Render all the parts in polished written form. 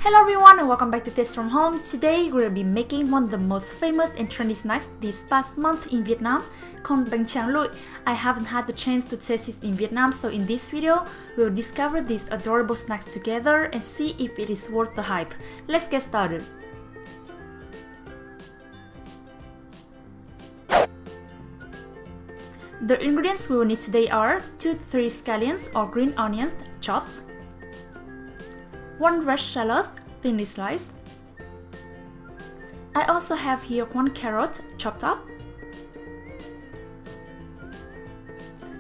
Hello everyone and welcome back to Taste from Home. Today we'll be making one of the most famous and trendy snacks this past month in Vietnam called Bánh Tráng Lụi. I haven't had the chance to taste it in Vietnam, so in this video we'll discover these adorable snacks together and see if it is worth the hype. Let's get started. The ingredients we will need today are 2 to 3 scallions or green onions chopped, 1 red shallot thinly sliced. I also have here 1 carrot chopped up,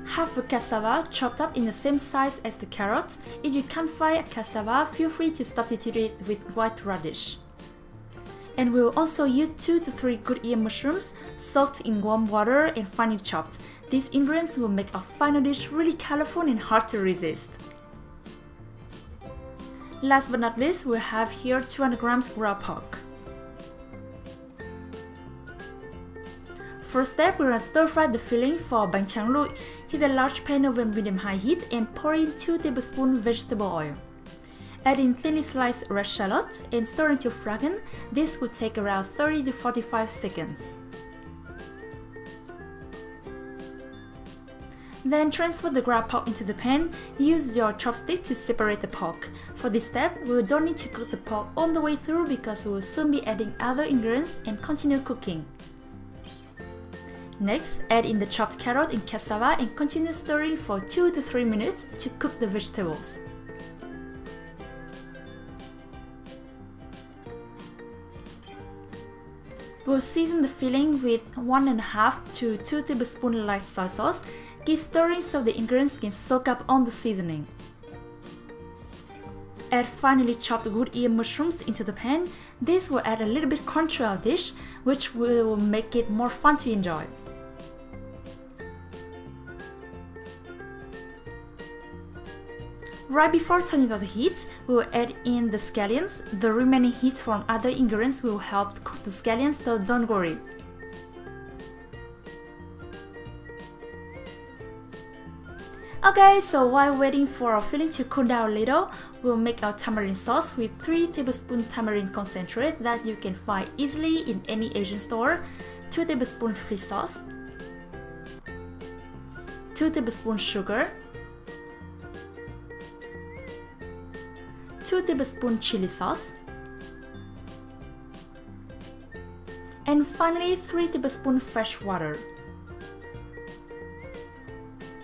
half a cassava chopped up in the same size as the carrot. If you can't find a cassava, feel free to substitute it with white radish. And we will also use 2 to 3 good ear mushrooms soaked in warm water and finely chopped. These ingredients will make our final dish really colorful and hard to resist. Last but not least, we have here 200 grams ground pork. First step, we're gonna stir fry the filling for Bánh Tráng Lụi. Heat a large pan over medium-high heat and pour in 2 tablespoons vegetable oil. Add in thinly sliced red shallot and stir until fragrant. This will take around 30 to 45 seconds. Then transfer the ground pork into the pan. Use your chopstick to separate the pork. For this step, we don't need to cook the pork all the way through because we will soon be adding other ingredients and continue cooking. Next, add in the chopped carrot and cassava and continue stirring for 2 to 3 minutes to cook the vegetables. We'll season the filling with 1.5 to 2 tablespoons light soy sauce. Keep stirring so the ingredients can soak up on the seasoning. Add finely chopped good ear mushrooms into the pan. This will add a little bit crunch to our dish, which will make it more fun to enjoy. Right before turning off the heat, we will add in the scallions. The remaining heat from other ingredients will help cook the scallions, so don't worry. Okay, so while waiting for our filling to cool down a little, we'll make our tamarind sauce with 3 tablespoons tamarind concentrate that you can find easily in any Asian store, 2 tablespoons fish sauce, 2 tablespoons sugar, 2 tablespoons chili sauce, and finally 3 tablespoons fresh water.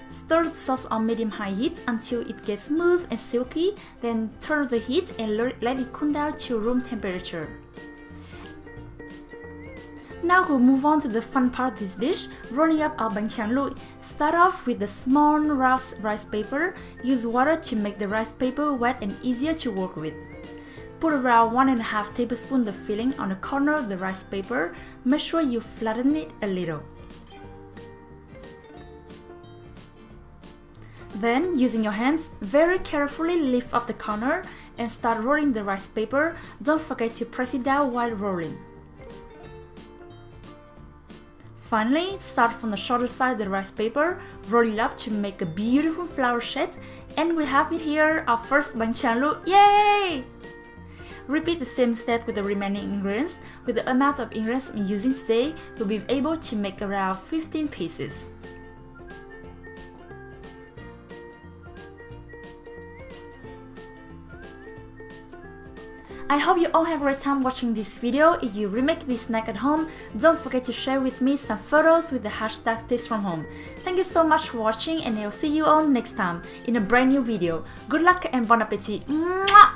Stir the sauce on medium-high heat until it gets smooth and silky, then turn off the heat and let it cool down to room temperature. Now we'll move on to the fun part of this dish, rolling up our Bánh Tráng Lụi. Start off with the small round rice paper. Use water to make the rice paper wet and easier to work with. Put around 1.5 tablespoons of filling on the corner of the rice paper. Make sure you flatten it a little. Then, using your hands, very carefully lift up the corner and start rolling the rice paper. Don't forget to press it down while rolling. Finally, start from the shorter side of the rice paper, roll it up to make a beautiful flower shape, and we have it here, our first Bánh Tráng Lụi. Yay! Repeat the same step with the remaining ingredients. With the amount of ingredients I'm using today, we'll be able to make around 15 pieces. I hope you all have a great time watching this video. If you remake this snack at home, don't forget to share with me some photos with the hashtag #TasteFromHome. Thank you so much for watching and I'll see you all next time in a brand new video. Good luck and bon appetit! Mwah!